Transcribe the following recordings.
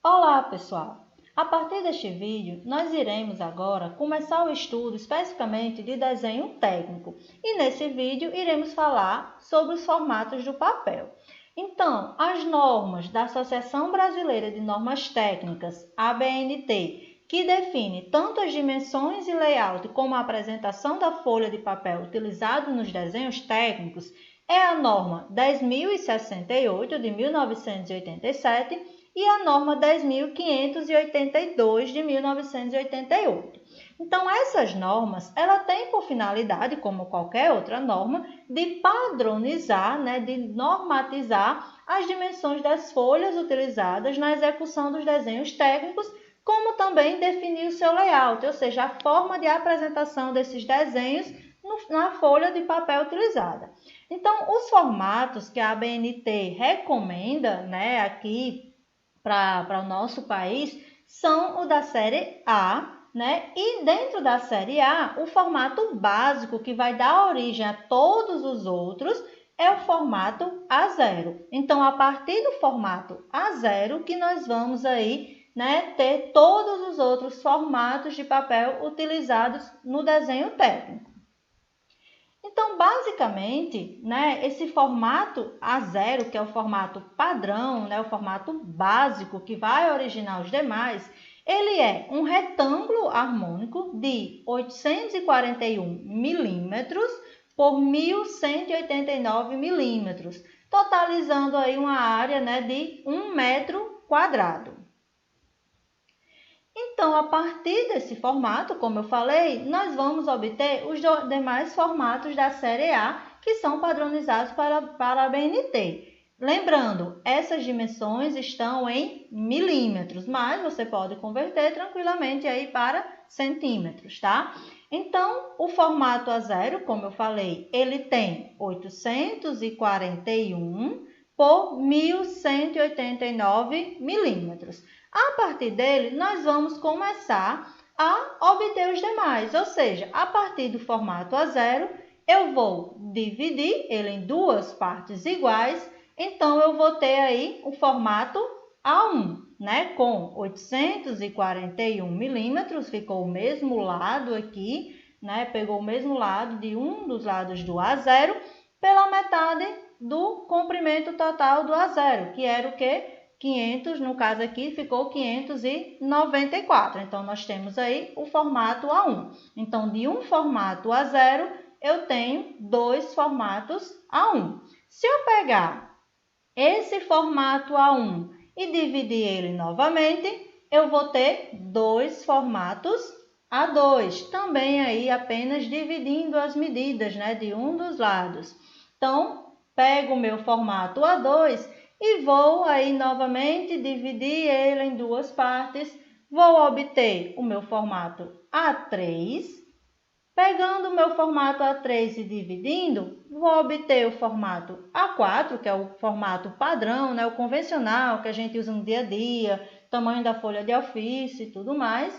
Olá, pessoal! A partir deste vídeo, nós iremos agora começar o estudo especificamente de desenho técnico e nesse vídeo iremos falar sobre os formatos do papel. Então, as normas da Associação Brasileira de Normas Técnicas, ABNT, que define tanto as dimensões e layout como a apresentação da folha de papel utilizado nos desenhos técnicos, é a norma 10.068 de 1987 e a norma 10.582 de 1988. Então, essas normas, ela tem por finalidade, como qualquer outra norma, de padronizar, de normatizar as dimensões das folhas utilizadas na execução dos desenhos técnicos, como também definir o seu layout, ou seja, a forma de apresentação desses desenhos na folha de papel utilizada. Então, os formatos que a ABNT recomenda, aqui para o nosso país, são o da série A, E dentro da série A, o formato básico que vai dar origem a todos os outros é o formato A0. Então, a partir do formato A0 que nós vamos aí, ter todos os outros formatos de papel utilizados no desenho técnico. Então, basicamente, esse formato A0, que é o formato padrão, o formato básico que vai originar os demais, ele é um retângulo harmônico de 841 milímetros por 1.189 milímetros, totalizando aí uma área de 1 metro quadrado. Então, a partir desse formato, como eu falei, nós vamos obter os demais formatos da série A, que são padronizados para a BNT. Lembrando, essas dimensões estão em milímetros, mas você pode converter tranquilamente aí para centímetros, tá? Então, o formato A0, como eu falei, ele tem 841 por 1.189 milímetros. A partir dele, nós vamos começar a obter os demais, ou seja, a partir do formato A0, eu vou dividir ele em duas partes iguais, então eu vou ter aí o formato A1, com 841 milímetros, ficou o mesmo lado aqui, pegou o mesmo lado de um dos lados do A0 pela metade do comprimento total do A0, que era o quê? 500, no caso aqui, ficou 594. Então, nós temos aí o formato A1. Então, de um formato A0, eu tenho dois formatos A1. Se eu pegar esse formato A1 e dividir ele novamente, eu vou ter dois formatos A2. Também aí apenas dividindo as medidas, de um dos lados. Então, pego o meu formato A2 e vou aí novamente dividir ele em duas partes. Vou obter o meu formato A3. Pegando o meu formato A3 e dividindo, vou obter o formato A4, que é o formato padrão, o convencional, que a gente usa no dia a dia, tamanho da folha de ofício e tudo mais.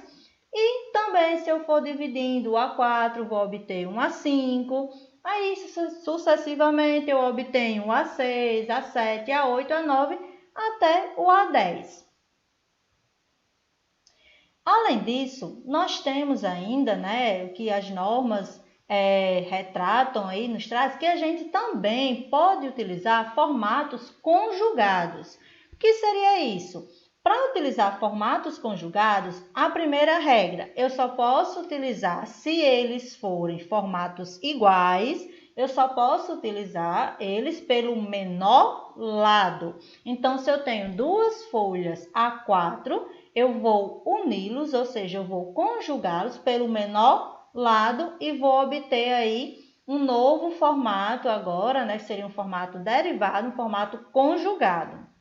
E também, se eu for dividindo o A4, vou obter um A5. Aí, sucessivamente, eu obtenho o A6, A7, A8, A9, até o A10. Além disso, nós temos ainda, o que as normas retratam aí, nos traz, que a gente também pode utilizar formatos conjugados. O que seria isso? Para utilizar formatos conjugados, a primeira regra, eu só posso utilizar se eles forem formatos iguais, eu só posso utilizar eles pelo menor lado. Então, se eu tenho duas folhas A4, eu vou uni-los, ou seja, eu vou conjugá-los pelo menor lado e vou obter aí um novo formato agora, que seria um formato derivado, um formato conjugado.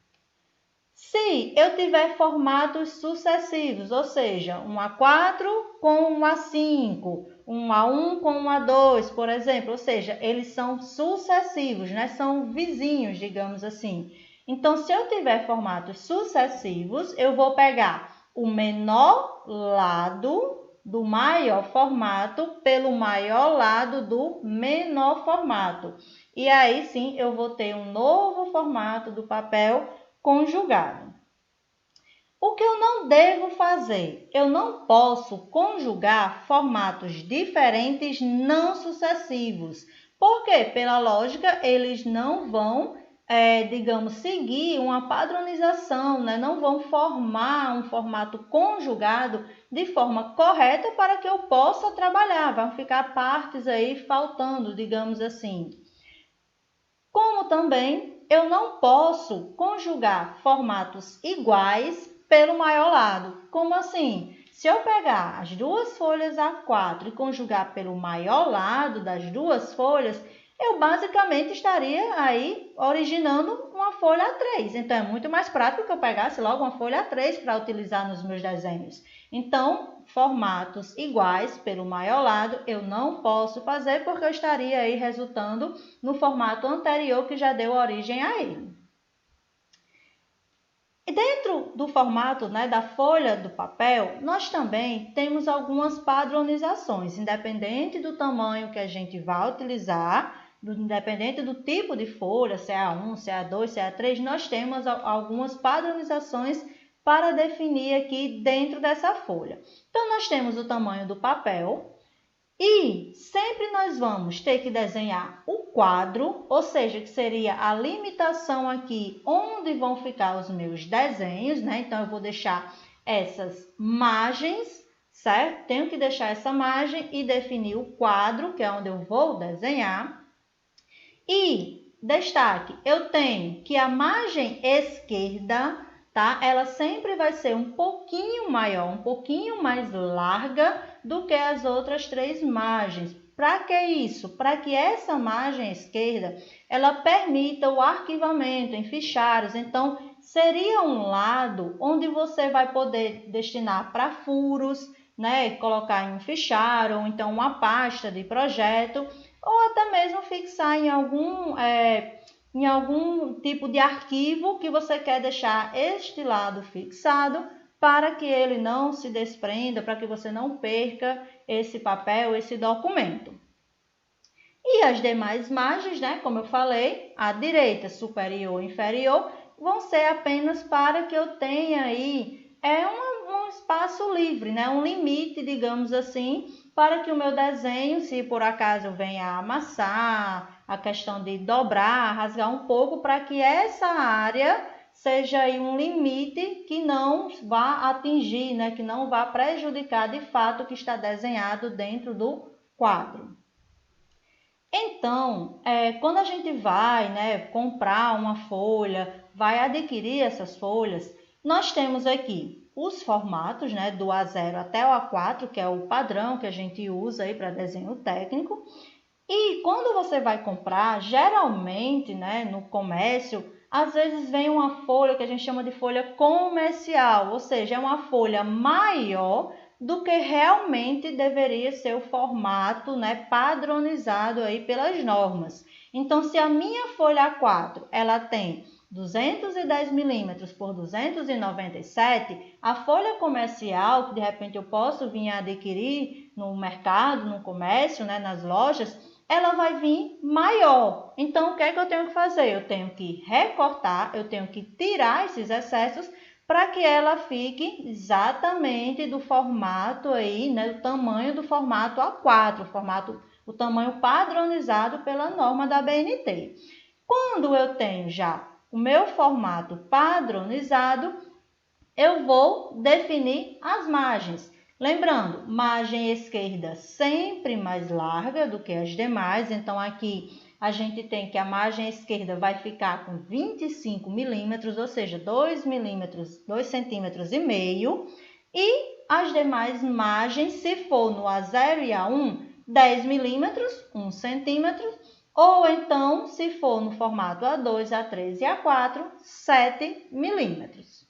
Se eu tiver formatos sucessivos, ou seja, um A4 com um A5, um A1 com um A2, por exemplo, ou seja, eles são sucessivos, são vizinhos, digamos assim. Então, se eu tiver formatos sucessivos, eu vou pegar o menor lado do maior formato pelo maior lado do menor formato. E aí sim, eu vou ter um novo formato do papel conjugado. O que eu não devo fazer? Eu não posso conjugar formatos diferentes não sucessivos. Por quê? Pela lógica, eles não vão, digamos, seguir uma padronização, né? Não vão formar um formato conjugado de forma correta para que eu possa trabalhar. Vão ficar partes aí faltando, digamos assim. Como também eu não posso conjugar formatos iguais pelo maior lado. Como assim? Se eu pegar as duas folhas A4 e conjugar pelo maior lado das duas folhas, eu basicamente estaria aí originando uma folha A3. Então, é muito mais prático que eu pegasse logo uma folha A3 para utilizar nos meus desenhos. Então, formatos iguais pelo maior lado eu não posso fazer porque eu estaria aí resultando no formato anterior que já deu origem a ele. E dentro do formato, né, da folha do papel, nós também temos algumas padronizações, independente do tamanho que a gente vai utilizar, independente do tipo de folha, se é A1, se é A2, se é A3, nós temos algumas padronizações para definir aqui dentro dessa folha. Então, nós temos o tamanho do papel, e sempre nós vamos ter que desenhar o quadro, ou seja, que seria a limitação aqui onde vão ficar os meus desenhos, né? Então, eu vou deixar essas margens, certo? Tenho que deixar essa margem e definir o quadro, que é onde eu vou desenhar. E destaque, eu tenho que a margem esquerda, tá? Ela sempre vai ser um pouquinho maior, um pouquinho mais larga do que as outras três margens. Para que isso? Para que essa margem esquerda, ela permita o arquivamento em fichários. Então, seria um lado onde você vai poder destinar para furos, né? Colocar em um fichário, ou então uma pasta de projeto, ou até mesmo fixar em algum tipo de arquivo que você quer deixar este lado fixado para que ele não se desprenda, para que você não perca esse papel, esse documento. E as demais margens, né, como eu falei, à direita, superior e inferior, vão ser apenas para que eu tenha aí um espaço livre, né, um limite, digamos assim, para que o meu desenho, se por acaso eu venha a amassar, a questão de dobrar, rasgar um pouco, para que essa área seja aí um limite que não vá atingir, né, que não vá prejudicar de fato o que está desenhado dentro do quadro. Então, quando a gente vai, né, comprar uma folha, vai adquirir essas folhas, nós temos aqui os formatos, né, do A0 até o A4, que é o padrão que a gente usa aí para desenho técnico. E quando você vai comprar, geralmente, né, no comércio, às vezes vem uma folha que a gente chama de folha comercial, ou seja, é uma folha maior do que realmente deveria ser o formato, né, padronizado aí pelas normas. Então, se a minha folha A4 ela tem 210 milímetros por 297, a folha comercial, que de repente eu posso vir a adquirir no mercado, no comércio, né, nas lojas, ela vai vir maior. Então, o que é que eu tenho que fazer? Eu tenho que recortar, eu tenho que tirar esses excessos para que ela fique exatamente do formato aí, né, do tamanho do formato A4, o tamanho padronizado pela norma da BNT. Quando eu tenho já o meu formato padronizado, eu vou definir as margens. Lembrando, margem esquerda sempre mais larga do que as demais, então aqui a gente tem que a margem esquerda vai ficar com 25 milímetros, ou seja, 2 centímetros e meio, e as demais margens, se for no A0 e A1, 10 milímetros, 1 centímetro, ou então, se for no formato A2, A3 e A4, 7 milímetros.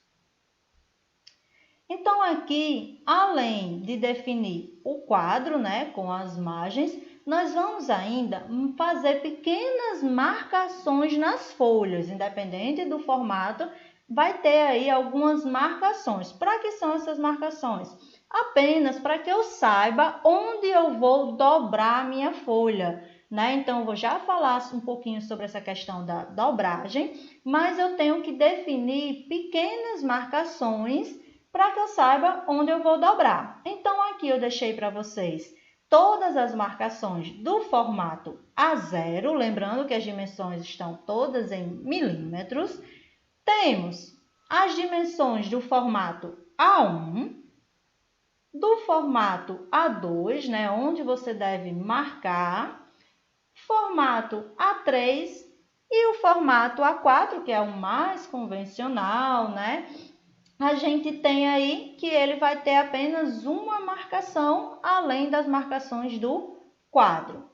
Então, aqui, além de definir o quadro, né, com as margens, nós vamos ainda fazer pequenas marcações nas folhas, independente do formato, vai ter aí algumas marcações. Para que são essas marcações? Apenas para que eu saiba onde eu vou dobrar a minha folha, né? Então, eu vou já falar um pouquinho sobre essa questão da dobragem, mas eu tenho que definir pequenas marcações para que eu saiba onde eu vou dobrar. Então, aqui eu deixei para vocês todas as marcações do formato A0, lembrando que as dimensões estão todas em milímetros. Temos as dimensões do formato A1, do formato A2, né, onde você deve marcar, formato A3 e o formato A4, que é o mais convencional, né? A gente tem aí que ele vai ter apenas uma marcação, além das marcações do quadro.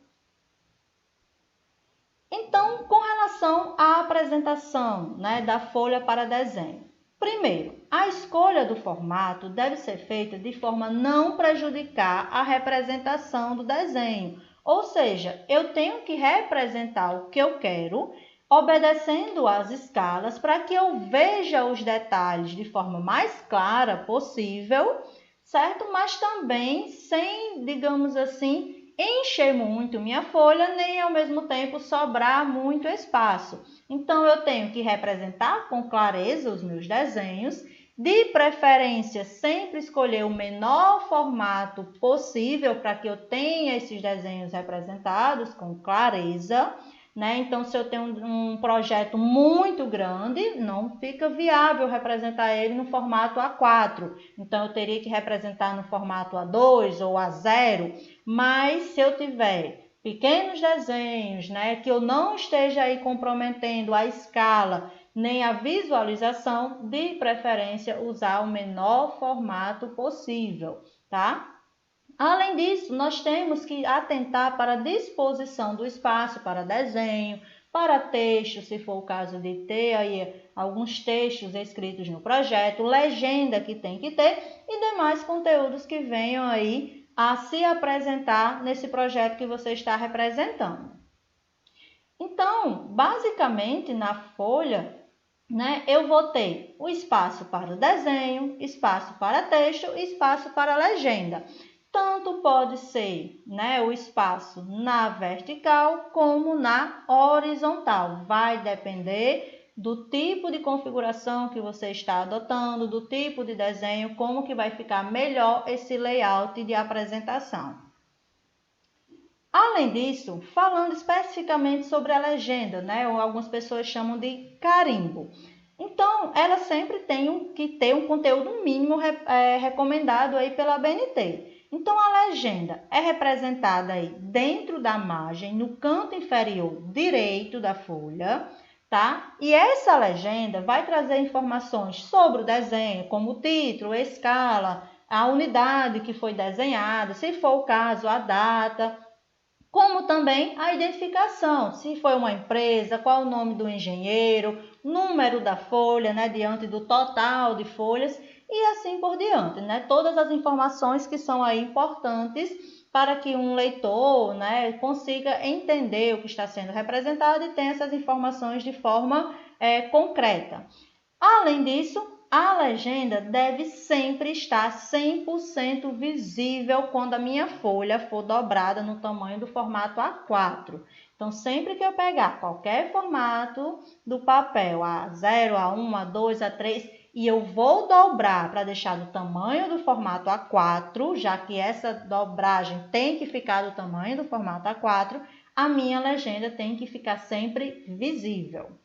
Então, com relação à apresentação, né, da folha para desenho. Primeiro, a escolha do formato deve ser feita de forma a não prejudicar a representação do desenho. Ou seja, eu tenho que representar o que eu quero, obedecendo às escalas, para que eu veja os detalhes de forma mais clara possível, certo? Mas também sem, digamos assim, encher muito minha folha, nem ao mesmo tempo sobrar muito espaço. Então, eu tenho que representar com clareza os meus desenhos, de preferência sempre escolher o menor formato possível para que eu tenha esses desenhos representados com clareza, né? Então, se eu tenho um projeto muito grande, não fica viável representar ele no formato A4. Então, eu teria que representar no formato A2 ou A0, mas se eu tiver pequenos desenhos, né, que eu não esteja aí comprometendo a escala nem a visualização, de preferência usar o menor formato possível, tá? Além disso, nós temos que atentar para a disposição do espaço para desenho, para texto, se for o caso de ter aí alguns textos escritos no projeto, legenda que tem que ter e demais conteúdos que venham aí a se apresentar nesse projeto que você está representando. Então, basicamente, na folha, né, eu vou ter o espaço para o desenho, espaço para texto e espaço para legenda. Tanto pode ser, né, o espaço na vertical como na horizontal. Vai depender do tipo de configuração que você está adotando, do tipo de desenho, como que vai ficar melhor esse layout de apresentação. Além disso, falando especificamente sobre a legenda, né, ou algumas pessoas chamam de carimbo. Então, ela sempre tem que ter um conteúdo mínimo recomendado aí pela BNT. Então, a legenda é representada aí dentro da margem, no canto inferior direito da folha, tá? E essa legenda vai trazer informações sobre o desenho, como o título, a escala, a unidade que foi desenhada, se for o caso, a data, como também a identificação, se foi uma empresa, qual o nome do engenheiro, número da folha, né, diante do total de folhas e assim por diante, né? Todas as informações que são aí importantes para que um leitor, né, consiga entender o que está sendo representado e tenha essas informações de forma concreta. Além disso, a legenda deve sempre estar 100% visível quando a minha folha for dobrada no tamanho do formato A4. Então, sempre que eu pegar qualquer formato do papel, A0, A1, A2, A3, e eu vou dobrar para deixar do tamanho do formato A4, já que essa dobragem tem que ficar do tamanho do formato A4, a minha legenda tem que ficar sempre visível.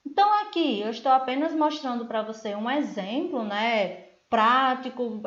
Então, aqui eu estou apenas mostrando para você um exemplo, né, prático,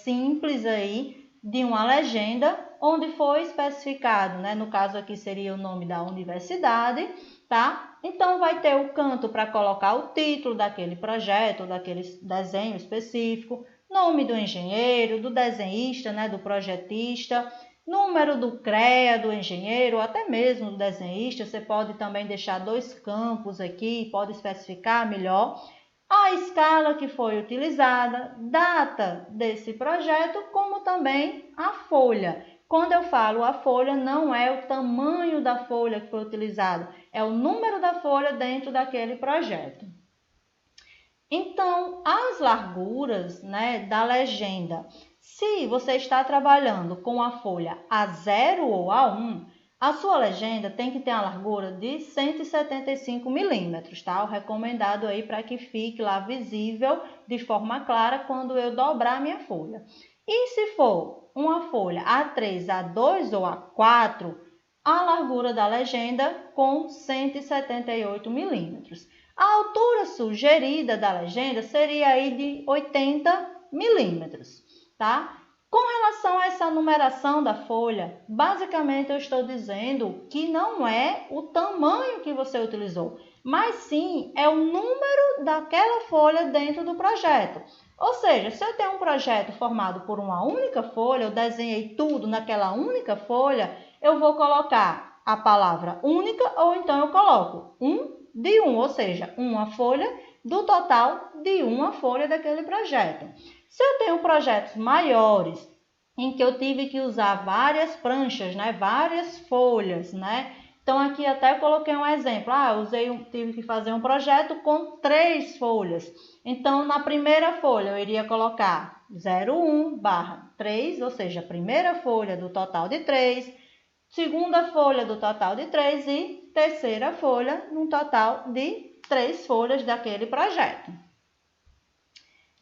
simples aí, de uma legenda, onde foi especificado, né, no caso aqui seria o nome da universidade, tá? Então, vai ter o canto para colocar o título daquele projeto, daquele desenho específico, nome do engenheiro, do desenhista, né, do projetista, número do CREA do engenheiro, ou até mesmo do desenhista. Você pode também deixar 2 campos aqui, pode especificar melhor a escala que foi utilizada, data desse projeto, como também a folha. Quando eu falo a folha, não é o tamanho da folha que foi utilizado, é o número da folha dentro daquele projeto. Então, as larguras, né, da legenda. Se você está trabalhando com a folha A0 ou A1, A sua legenda tem que ter a largura de 175 milímetros, tá? O recomendado aí para que fique lá visível de forma clara quando eu dobrar a minha folha. E se for uma folha A3, A2 ou A4, a largura da legenda com 178 milímetros. A altura sugerida da legenda seria aí de 80 milímetros, tá? Com relação a essa numeração da folha, basicamente eu estou dizendo que não é o tamanho que você utilizou, mas sim é o número daquela folha dentro do projeto. Ou seja, se eu tenho um projeto formado por uma única folha, eu desenhei tudo naquela única folha, eu vou colocar a palavra única ou então eu coloco de um, ou seja, uma folha do total de uma folha daquele projeto. Se eu tenho projetos maiores, em que eu tive que usar várias pranchas, né, várias folhas, né? Então, aqui até coloquei um exemplo. Tive que fazer um projeto com 3 folhas. Então, na primeira folha, eu iria colocar 01/3, ou seja, a primeira folha do total de 3, segunda folha do total de 3 e terceira folha no total de 3 folhas daquele projeto.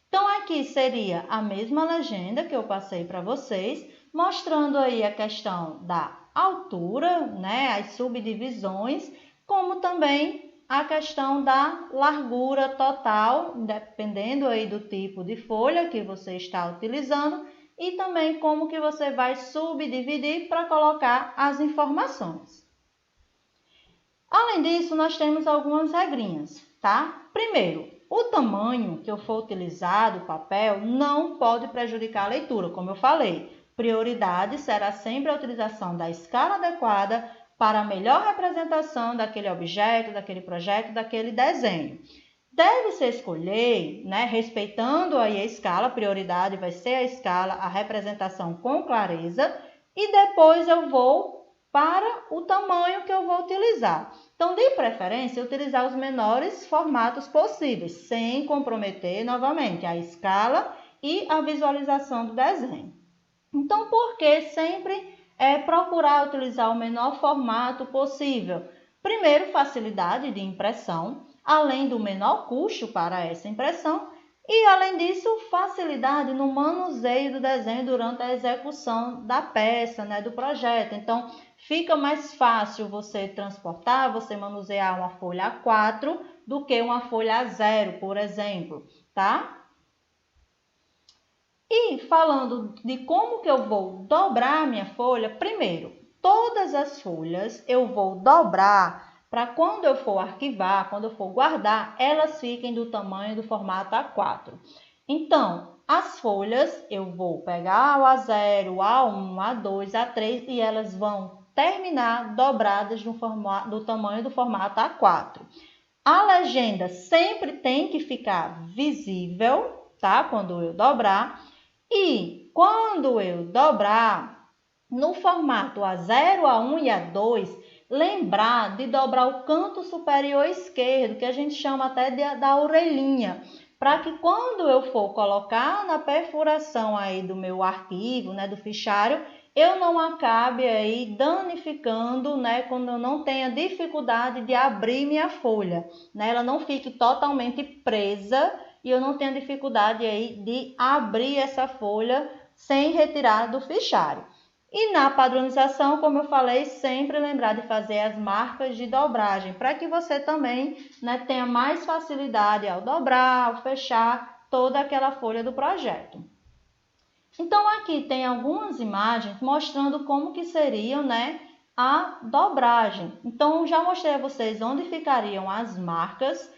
Então, aqui seria a mesma legenda que eu passei para vocês, mostrando aí a questão da altura, né, as subdivisões, como também a questão da largura total, dependendo aí do tipo de folha que você está utilizando, e também como que você vai subdividir para colocar as informações. Além disso, nós temos algumas regrinhas, tá? Primeiro, o tamanho que eu for utilizar do papel não pode prejudicar a leitura, como eu falei. Prioridade será sempre a utilização da escala adequada para a melhor representação daquele objeto, daquele projeto, daquele desenho. Deve-se escolher, né, respeitando aí a escala, a prioridade vai ser a escala, a representação com clareza, e depois eu vou para o tamanho que eu vou utilizar. Então, de preferência, utilizar os menores formatos possíveis, sem comprometer novamente a escala e a visualização do desenho. Então, por que sempre procurar utilizar o menor formato possível? Primeiro, facilidade de impressão, além do menor custo para essa impressão, e, além disso, facilidade no manuseio do desenho durante a execução da peça, né, do projeto. Então, fica mais fácil você transportar, você manusear uma folha A4 do que uma folha A0, por exemplo, tá? E falando de como que eu vou dobrar minha folha, primeiro, todas as folhas eu vou dobrar para quando eu for arquivar, quando eu for guardar, elas fiquem do tamanho do formato A4. Então, as folhas eu vou pegar o A0, A1, A2, A3 e elas vão terminar dobradas do tamanho do formato A4. A legenda sempre tem que ficar visível, tá? Quando eu dobrar. E quando eu dobrar no formato A0, A1 e A2, lembrar de dobrar o canto superior esquerdo, que a gente chama até da orelhinha, para que quando eu for colocar na perfuração aí do meu arquivo, né, do fichário, eu não acabe aí danificando, né, quando eu não tenha dificuldade de abrir minha folha, né, ela não fique totalmente presa e eu não tenha dificuldade aí de abrir essa folha sem retirar do fichário. E na padronização, como eu falei, sempre lembrar de fazer as marcas de dobragem, para que você também, né, tenha mais facilidade ao dobrar, ao fechar toda aquela folha do projeto. Então, aqui tem algumas imagens mostrando como que seriam, né, a dobragem. Então, já mostrei a vocês onde ficariam as marcas.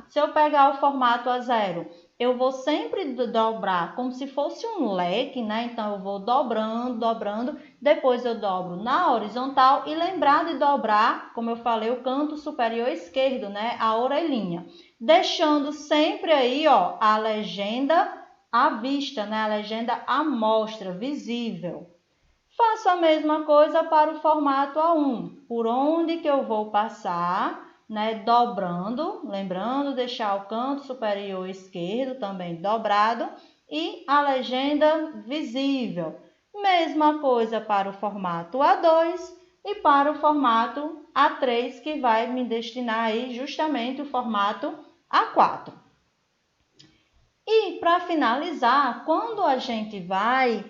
Se eu pegar o formato A0, eu vou sempre dobrar como se fosse um leque, né? Então, eu vou dobrando, depois eu dobro na horizontal e lembrar de dobrar, como eu falei, o canto superior esquerdo, né? A orelhinha. Deixando sempre aí, ó, a legenda à vista, né? A legenda à mostra, visível. Faço a mesma coisa para o formato A1. Por onde que eu vou passar, né, dobrando, lembrando deixar o canto superior esquerdo também dobrado e a legenda visível. Mesma coisa para o formato A2, e para o formato A3, que vai me destinar aí justamente o formato A4. E para finalizar, quando a gente vai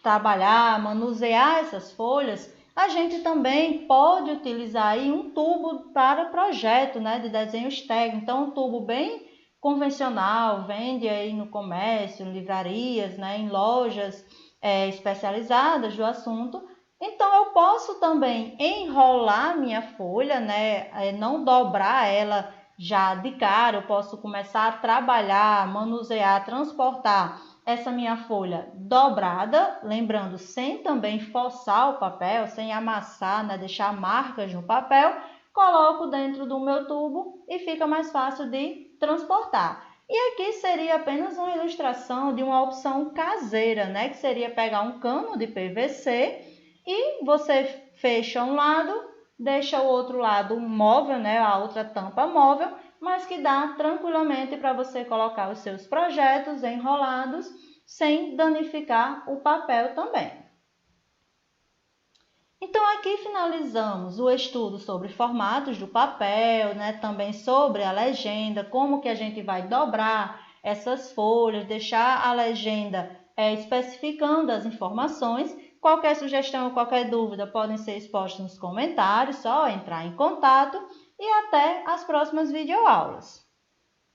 trabalhar, manusear essas folhas, a gente também pode utilizar aí um tubo para projeto, né, de desenhos técnicos. Então, um tubo bem convencional, vende aí no comércio, em livrarias, né, em lojas especializadas do assunto. Então, eu posso também enrolar minha folha, né, não dobrar ela já de cara. Eu posso começar a trabalhar, manusear, transportar essa minha folha dobrada, lembrando, sem também forçar o papel, sem amassar, né, deixar marcas no papel, coloco dentro do meu tubo e fica mais fácil de transportar. E aqui seria apenas uma ilustração de uma opção caseira, né, que seria pegar um cano de PVC e você fecha um lado, deixa o outro lado móvel, né, a outra tampa móvel, mas que dá tranquilamente para você colocar os seus projetos enrolados sem danificar o papel também. Então, aqui finalizamos o estudo sobre formatos do papel, né? Também sobre a legenda, como que a gente vai dobrar essas folhas, deixar a legenda especificando as informações. Qualquer sugestão ou qualquer dúvida podem ser expostas nos comentários, só entrar em contato e até as próximas videoaulas.